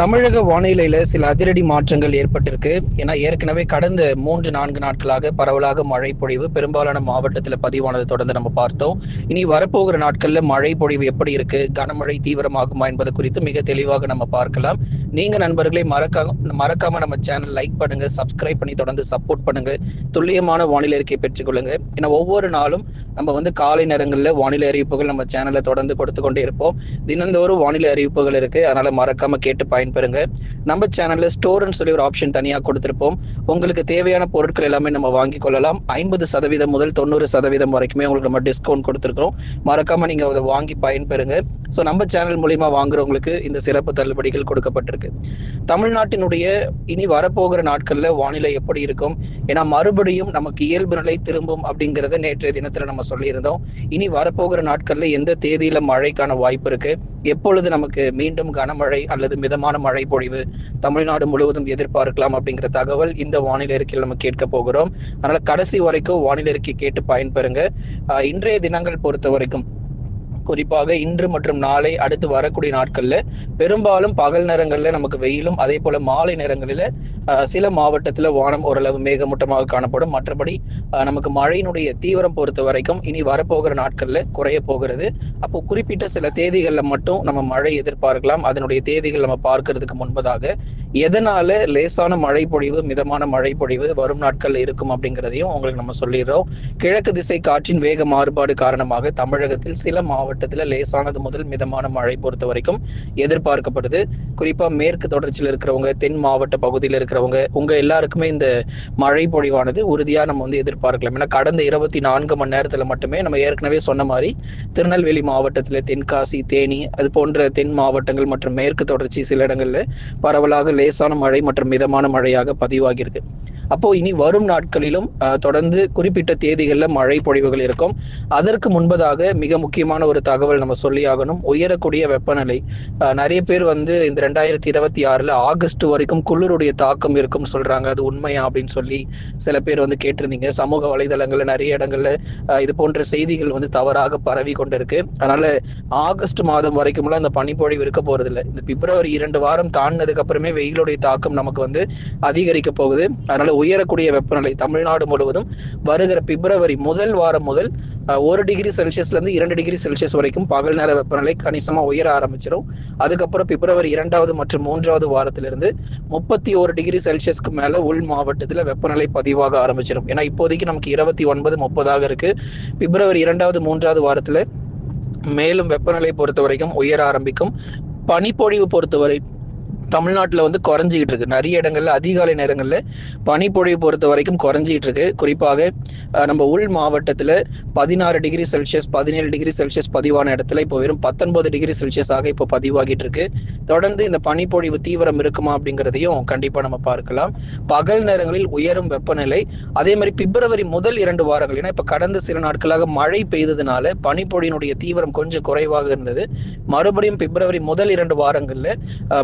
தமிழக வானிலையில சில அதிரடி மாற்றங்கள் ஏற்பட்டிருக்கு. ஏன்னா ஏற்கனவே கடந்த 3-4 நாட்களாக பரவலாக மழை பொழிவு பெரும்பாலான மாவட்டத்தில் பதிவானது தொடர்ந்து நம்ம பார்த்தோம். இனி வரப்போகிற நாட்கள்ல மழை பொழிவு எப்படி இருக்கு, கனமழை தீவிரமாகுமா என்பது குறித்து மிக தெளிவாக நம்ம பார்க்கலாம். நீங்க நண்பர்களை மறக்காம நம்ம சேனல் லைக் பண்ணுங்க, சப்ஸ்கிரைப் பண்ணி தொடர்ந்து சப்போர்ட் பண்ணுங்க. துல்லியமான வானிலை அறிக்கை பெற்றுக்கொள்ளுங்க. ஏன்னா ஒவ்வொரு நாளும் நம்ம காலை நேரங்களில் வானிலை அறிவிப்புகள் நம்ம சேனல்ல தொடர்ந்து கொடுத்து கொண்டே இருப்போம். தினந்தோறும் வானிலை அறிவிப்புகள் இருக்கு, அதனால மறக்காம கேட்டு பயன்பெறுங்க. நம்ம சேனல்ல ஸ்டோர்னு சொல்லி ஒரு ஆப்ஷன் தனியா கொடுத்திருப்போம். உங்களுக்கு தேவையான பொருட்கள் எல்லாமே நம்ம வாங்கி கொள்ளலாம். 50% முதல் 90% வரைக்குமே உங்களுக்கு நம்ம டிஸ்கவுண்ட் கொடுத்துருக்கோம். மறக்காம நீங்க அதை வாங்கி பயன்பெறுங்க. ஸோ நம்ம சேனல் மூலியமா வாங்குறவங்களுக்கு இந்த சிறப்பு தள்ளுபடிகள் கொடுக்கப்பட்டிருக்கு. தமிழ்நாட்டினுடைய இனி வரப்போகிற நாட்கள்ல வானிலை எப்படி இருக்கும், ஏன்னா மறுபடியும் நமக்கு இயல்பு நிலை திரும்பும் அப்படிங்கிறத நேற்றைய தினத்துல நம்ம சொல்லியிருந்தோம். இனி வரப்போகிற நாட்கள்ல எந்த தேதியில மழைக்கான வாய்ப்பு இருக்கு, எப்பொழுது நமக்கு மீண்டும் கனமழை அல்லது மிதமான மழை பொழிவு தமிழ்நாடு முழுவதும் எதிர்பார்க்கலாம் அப்படிங்கிற தகவல் இந்த வானிலை அறிக்கையில் நம்ம கேட்க போகிறோம். அதனால கடைசி வரைக்கும் வானிலை அறிக்கை கேட்டு பயன்பெறுங்க. இன்றைய தினங்கள் பொறுத்த வரைக்கும் குறிப்பாக இன்று மற்றும் நாளை அடுத்து வரக்கூடிய நாட்கள்ல பெரும்பாலும் பகல் நேரங்கள்ல நமக்கு வெயிலும், அதே போல மாலை நேரங்களில சில மாவட்டத்துல வானம் ஓரளவு மேகமூட்டமாக காணப்படும். மற்றபடி நமக்கு மழையினுடைய தீவிரம் பொறுத்த வரைக்கும் இனி வரப்போகிற நாட்கள்ல குறைய போகிறது. அப்போ குறிப்பிட்ட சில தேதிகள்ல மட்டும் நம்ம மழை எதிர்பார்க்கலாம். அதனுடைய தேதிகள் நம்ம பார்க்கறதுக்கு முன்பதாக எதனால லேசான மழை பொழிவு, மிதமான மழை பொழிவு வரும் நாட்கள்ல இருக்கும் அப்படிங்கிறதையும் உங்களுக்கு நம்ம சொல்லிடுறோம். கிழக்கு திசை காற்றின் வேக மாறுபாடு காரணமாக தமிழகத்தில் சில மாவட்டத்துல லேசானது முதல் மிதமான மழை பொறுத்த வரைக்கும் எதிர்பார்க்கப்படுது. குறிப்பா மேற்கு தொடர்ச்சியில் இருக்கிறவங்க, தென் மாவட்ட பகுதியில் இருக்கிறவங்க, உங்க எல்லாருக்குமே இந்த மழை பொழிவானது உறுதியா நம்ம எதிர்பார்க்கலாம். ஏன்னா கடந்த 24 மணி நேரத்துல மட்டுமே நம்ம ஏற்கனவே சொன்ன மாதிரி திருநெல்வேலி மாவட்டத்துல, தென்காசி, தேனி அது போன்ற தென் மாவட்டங்கள் மற்றும் மேற்கு தொடர்ச்சி சில இடங்கள்ல பரவலாக லேசான மழை மற்றும் மிதமான மழையாக பதிவாகியிருக்கு. அப்போ இனி வரும் நாட்களிலும் தொடர்ந்து குறிப்பிட்ட தேதிகள்ல மழை பொழிவுகள் இருக்கும். அதற்கு முன்பதாக மிக முக்கியமான ஒரு தகவல் நம்ம சொல்லி ஆகணும். உயரக்கூடிய வெப்பநிலை, நிறைய பேர் இந்த 2026 ஆகஸ்ட் வரைக்கும் குளிருடைய தாக்கம் இருக்கும் சொல்றாங்க. அது உண்மையா அப்படின்னு சொல்லி சில பேர் கேட்டிருந்தீங்க. சமூக வலைதளங்கள்ல நிறைய இடங்கள்ல இது போன்ற செய்திகள் தவறாக பரவி கொண்டிருக்கு. அதனால ஆகஸ்ட் மாதம் வரைக்கும்லாம் இந்த பனிப்பொழிவு இருக்க போறது இல்லை. இந்த பிப்ரவரி 2 வாரம் தாண்டினதுக்கு அப்புறமே வெயிலுடைய தாக்கம் நமக்கு அதிகரிக்க போகுது. அதனால உயரக்கூடிய வெப்பநிலை தமிழ்நாடு முழுவதும் வருகிற பிப்ரவரி முதல் வாரம் முதல் 1 டிகிரி செல்சியஸ்ல இருந்து 2 டிகிரி செல்சியஸ் வரைக்கும் பகல் நேர வெப்பநிலை கணிசமா உயர ஆரம்பிச்சிடும். அதுக்கப்புறம் பிப்ரவரி 2வது மற்றும் 3வது வாரத்திலிருந்து 31 டிகிரி செல்சியஸ்க்கு மேல உள் மாவட்டத்துல வெப்பநிலை பதிவாக ஆரம்பிச்சிடும். ஏன்னா இப்போதைக்கு நமக்கு 29, 30 இருக்கு. பிப்ரவரி 2வது 3வது வாரத்துல மேலும் வெப்பநிலை பொறுத்த வரைக்கும் உயர ஆரம்பிக்கும். பனிப்பொழிவு பொறுத்தவரை தமிழ்நாட்டில் குறைஞ்சிக்கிட்டு இருக்கு. நிறைய இடங்கள்ல அதிகாலை நேரங்கள்ல பனிப்பொழிவு பொறுத்த வரைக்கும் குறைஞ்சிட்டு இருக்கு. குறிப்பாக நம்ம உள் மாவட்டத்துல 16 டிகிரி செல்சியஸ், 17 டிகிரி செல்சியஸ் பதிவான இடத்துல இப்போ வெறும் 19 டிகிரி செல்சியஸ் ஆக இப்போ பதிவாகிட்டு இருக்கு. தொடர்ந்து இந்த பனிப்பொழிவு தீவிரம் இருக்குமா அப்படிங்கிறதையும் கண்டிப்பா நம்ம பார்க்கலாம். பகல் நேரங்களில் உயரும் வெப்பநிலை, அதே மாதிரி பிப்ரவரி முதல் 2 வாரங்கள், ஏன்னா இப்ப கடந்த சில நாட்களாக மழை பெய்ததுனால பனிப்பொழியினுடைய தீவிரம் கொஞ்சம் குறைவாக இருந்தது. மறுபடியும் பிப்ரவரி முதல் 2 வாரங்கள்ல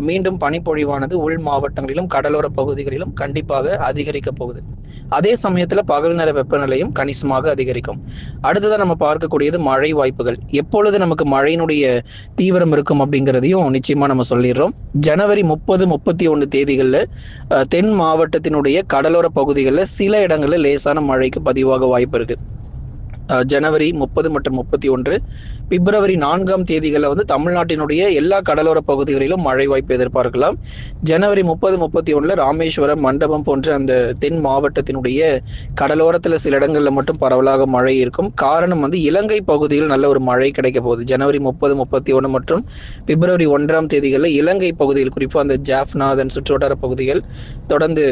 மீண்டும் பனிப்பொழிவானது உள் மாவட்டங்களிலும் கடலோர பகுதிகளிலும் கண்டிப்பாக அதிகரிக்க போகுது. அதே சமயத்துல பகல் நேர வெப்பநிலையும் கணிசமாக அதிகரிக்கும். அடுத்ததான் நம்ம பார்க்கக்கூடியது மழை வாய்ப்புகள். எப்பொழுது நமக்கு மழையினுடைய தீவிரம் இருக்கும் அப்படிங்கிறதையும் நிச்சயமா நம்ம சொல்லிடுறோம். ஜனவரி 30, 31 தேதிகள்ல தென் மாவட்டத்தினுடைய கடலோர பகுதிகளில் சில இடங்கள்ல லேசான மழைக்கு பதிவாக வாய்ப்பு இருக்கு. ஜனவரி 30 மற்றும் 31, பிப்ரவரி 4ஆம் தேதிகளில் தமிழ்நாட்டினுடைய எல்லா கடலோர பகுதிகளிலும் மழை வாய்ப்பு எதிர்பார்க்கலாம். ஜனவரி 30, 31 ராமேஸ்வரம், மண்டபம் போன்ற அந்த தென் மாவட்டத்தினுடைய கடலோரத்தில் சில இடங்கள்ல மட்டும் பரவலாக மழை இருக்கும். காரணம் இலங்கை பகுதியில் நல்ல ஒரு மழை கிடைக்க போகுது. ஜனவரி 30, 31 மற்றும் பிப்ரவரி 1ஆம் தேதிகளில் இலங்கை பகுதியில், குறிப்பாக அந்த ஜாஃப்னா அதன் சுற்றுவட்டார பகுதிகள், தொடர்ந்து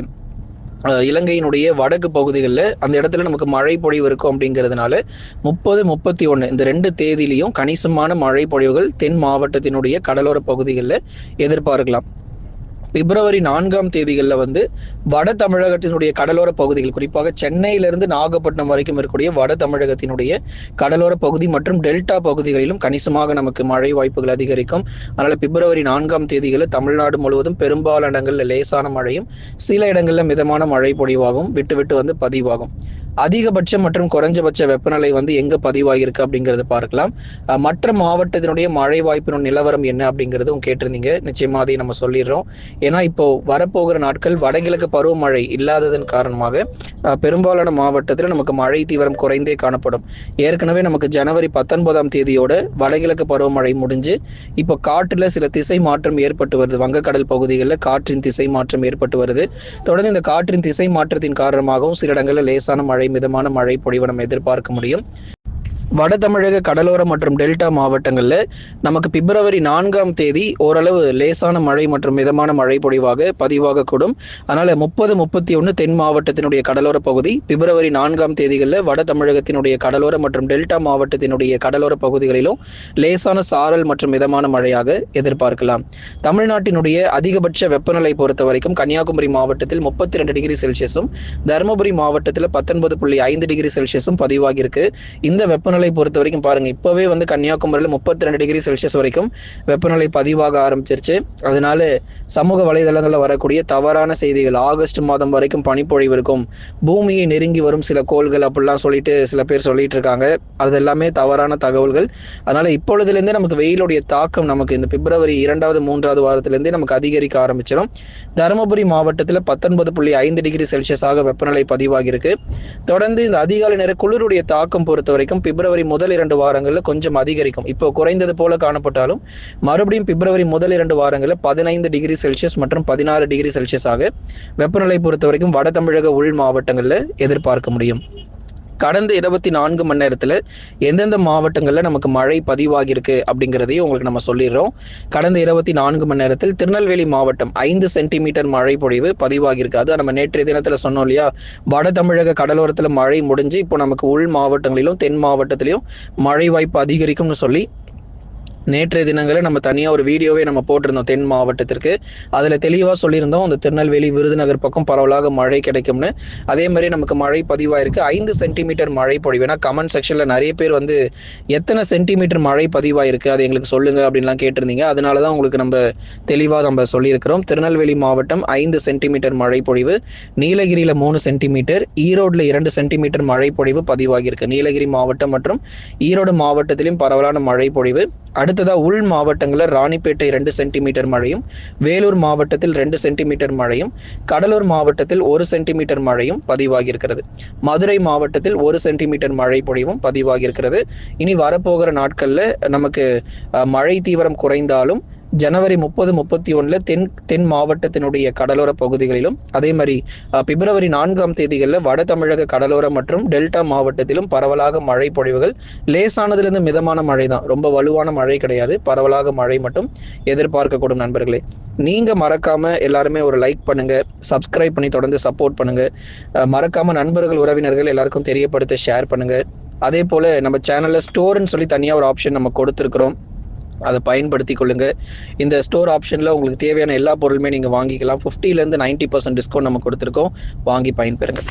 இலங்கையினுடைய வடக்கு பகுதிகளில் அந்த இடத்துல நமக்கு மழை பொழிவு இருக்கும். அப்படிங்கிறதுனால 30, 31 இந்த 2 தேதியிலையும் கணிசமான மழை பொழிவுகள் தென் மாவட்டத்தினுடைய கடலோர பகுதிகளில் எதிர்பார்க்கலாம். பிப்ரவரி 4ஆம் தேதிகளில் வட தமிழகத்தினுடைய கடலோர பகுதிகள், குறிப்பாக சென்னையிலிருந்து நாகப்பட்டினம் வரைக்கும் இருக்கக்கூடிய வட தமிழகத்தினுடைய கடலோர பகுதி மற்றும் டெல்டா பகுதிகளிலும் கணிசமாக நமக்கு மழை வாய்ப்புகள் அதிகரிக்கும். அதனால பிப்ரவரி 4ஆம் தேதிகளில் தமிழ்நாடு முழுவதும் பெரும்பாலான இடங்களில் லேசான மழையும் சில இடங்களில் மிதமான மழை பொழிவாகவும் விட்டு விட்டு பதிவாகும். அதிகபட்ச மற்றும் குறைஞ்சபட்ச வெப்பநிலை வந்து எங்க பதிவாகிருக்கு அப்படிங்கறத பார்க்கலாம். மற்ற மாவட்டத்தினுடைய மழை வாய்ப்பின் நிலவரம் என்ன அப்படிங்கிறதும் கேட்டிருந்தீங்க. நிச்சயமா அதை நம்ம சொல்லிடுறோம். ஏன்னா இப்போ வரப்போகிற நாட்கள் வடகிழக்கு பருவமழை இல்லாததன் காரணமாக பெரும்பாலான மாவட்டத்தில் நமக்கு மழை தீவிரம் குறைந்தே காணப்படும். ஏற்கனவே நமக்கு ஜனவரி 19ஆம் தேதியோட வடகிழக்கு பருவமழை முடிஞ்சு இப்போ காற்றுல சில திசை மாற்றம் ஏற்பட்டு வருது. வங்கக்கடல் பகுதிகளில் காற்றின் திசை மாற்றம் ஏற்பட்டு வருது. தொடர்ந்து இந்த காற்றின் திசை மாற்றத்தின் காரணமாகவும் சில இடங்களில் லேசான மழை, மிதமான மழை பொழிவு நம்ம எதிர்பார்க்க முடியும். வட தமிழக கடலோர மற்றும் டெல்டா மாவட்டங்களில் நமக்கு பிப்ரவரி 4ஆம் தேதி ஓரளவு லேசான மழை மற்றும் மிதமான மழை பொழிவாக பதிவாகக்கூடும். அதனால் 30-31 தென் மாவட்டத்தினுடைய கடலோர பகுதி, பிப்ரவரி 4ஆம் தேதிகளில் வட தமிழகத்தினுடைய கடலோர மற்றும் டெல்டா மாவட்டத்தினுடைய கடலோர பகுதிகளிலும் லேசான சாரல் மற்றும் மிதமான மழையாக எதிர்பார்க்கலாம். தமிழ்நாட்டினுடைய அதிகபட்ச வெப்பநிலை பொறுத்த வரைக்கும் கன்னியாகுமரி மாவட்டத்தில் 32 டிகிரி செல்சியஸும், தருமபுரி மாவட்டத்தில் 19.5 டிகிரி செல்சியஸும் பதிவாகியிருக்கு. இந்த வெப்பநிலை பொறுத்த வரைக்கும் பாருங்க, இப்பவே வந்து கன்னியாகுமரியில் 32 டிகிரி செல்சியஸ் வரைக்கும் வெப்பநிலை பதிவாக ஆரம்பிச்சிருச்சு. அதனால சமூக வலைதளங்களில் வரக்கூடிய தவறான செய்திகள், ஆகஸ்ட் மாதம் வரைக்கும் பனிப்பொழிவு இருக்கும், பூமியை நெருங்கி வரும் சில கோள்கள் அப்படிலாம் சொல்லிட்டு சில பேர் சொல்லிட்டு இருக்காங்க. அது எல்லாமே தவறான தகவல்கள். அதனால இப்பொழுதுலேருந்தே நமக்கு வெயிலுடைய தாக்கம் நமக்கு இந்த பிப்ரவரி 2வது 3வது வாரத்திலிருந்தே நமக்கு அதிகரிக்க ஆரம்பிச்சிடும். தருமபுரி மாவட்டத்தில் 19.5 டிகிரி செல்சியஸாக வெப்பநிலை பதிவாகியிருக்கு. தொடர்ந்து இந்த அதிகாலை நேர குளிருடைய தாக்கம் பொறுத்த வரைக்கும் பிப்ரவரி முதல் 2 வாரங்களில் கொஞ்சம் அதிகரிக்கும். இப்போ குறைந்தது போல காணப்பட்டாலும் மறுபடியும் பிப்ரவரி முதல் 2 வாரங்களில் 15 டிகிரி செல்சியஸ் மற்றும் 16 டிகிரி செல்சியஸாக வெப்பநிலை பொறுத்த வரைக்கும் வட தமிழக உள் மாவட்டங்களில் எதிர்பார்க்க முடியும். கடந்த 24 மணி நேரத்தில் எந்தெந்த மாவட்டங்களில் நமக்கு மழை பதிவாகியிருக்கு அப்படிங்கிறதையும் உங்களுக்கு நம்ம சொல்லிடுறோம். கடந்த 24 மணி நேரத்தில் திருநெல்வேலி மாவட்டம் 5 சென்டிமீட்டர் மழை பொழிவு பதிவாகியிருக்கு. அது நம்ம நேற்றைய தினத்தில் சொன்னோம் இல்லையா, வட தமிழக கடலோரத்தில் மழை முடிஞ்சு இப்போ நமக்கு உள் மாவட்டங்களிலும் தென் மாவட்டத்திலையும் மழை வாய்ப்பு அதிகரிக்கும்னு சொல்லி நேற்றைய தினங்களில் நம்ம தனியாக ஒரு வீடியோவே நம்ம போட்டிருந்தோம் தென் மாவட்டத்திற்கு. அதில் தெளிவாக சொல்லியிருந்தோம் அந்த திருநெல்வேலி விருதுநகர் பக்கம் பரவலாக மழை கிடைக்கும்னு. அதே மாதிரி நமக்கு மழை பதிவாயிருக்கு. 5 சென்டிமீட்டர் மழை பொழிவு. ஏன்னா கமெண்ட் செக்ஷனில் நிறைய பேர் வந்து எத்தனை சென்டிமீட்டர் மழை பதிவாயிருக்கு அது எங்களுக்கு சொல்லுங்க அப்படின்லாம் கேட்டிருந்தீங்க. அதனால தான் உங்களுக்கு நம்ம தெளிவாக நம்ம சொல்லியிருக்கிறோம். திருநெல்வேலி மாவட்டம் 5 சென்டிமீட்டர் மழை பொழிவு, நீலகிரியில் 3 சென்டிமீட்டர், ஈரோடில் 2 சென்டிமீட்டர் மழை பொழிவு பதிவாகியிருக்கு. நீலகிரி மாவட்டம் மற்றும் ஈரோடு மாவட்டத்திலும் பரவலான மழை பொழிவு. அடுத்ததா உள் மாவட்டங்களில் ராணிப்பேட்டை 2 சென்டிமீட்டர் மழையும், வேலூர் மாவட்டத்தில் 2 சென்டிமீட்டர் மழையும், கடலூர் மாவட்டத்தில் 1 சென்டிமீட்டர் மழையும் பதிவாகியிருக்கிறது. மதுரை மாவட்டத்தில் 1 சென்டிமீட்டர் மழை பொழிவும் பதிவாகியிருக்கிறது. இனி வரப்போகிற நாட்களில் நமக்கு மழை தீவிரம் குறைந்தாலும் ஜனவரி 30-31 தென் மாவட்டத்தினுடைய கடலோர பகுதிகளிலும், அதே மாதிரி பிப்ரவரி 4ஆம் தேதிகளில் வட தமிழக கடலோர மற்றும் டெல்டா மாவட்டத்திலும் பரவலாக மழை பொழிவுகள், லேசானதிலிருந்து மிதமான மழை தான், ரொம்ப வலுவான மழை கிடையாது, பரவலாக மழை மட்டும் எதிர்பார்க்கக்கூடும். நண்பர்களே, நீங்க மறக்காம எல்லாருமே ஒரு லைக் பண்ணுங்க, சப்ஸ்கிரைப் பண்ணி தொடர்ந்து சப்போர்ட் பண்ணுங்க. மறக்காம நண்பர்கள் உறவினர்கள் எல்லாருக்கும் தெரியப்படுத்த ஷேர் பண்ணுங்க. அதே போல நம்ம சேனல்ல ஸ்டோர்னு சொல்லி தனியாக ஒரு ஆப்ஷன் நம்ம கொடுத்துருக்கிறோம், அதை பயன்படுத்தி கொள்ளுங்க. இந்த ஸ்டோர் ஆப்ஷனில் உங்களுக்கு தேவையான எல்லா பொருளுமே நீங்கள் வாங்கிக்கலாம். 50% 90% டிஸ்கவுண்ட் நம்ம கொடுத்துருக்கோம். வாங்கி பயன்பெறுங்க.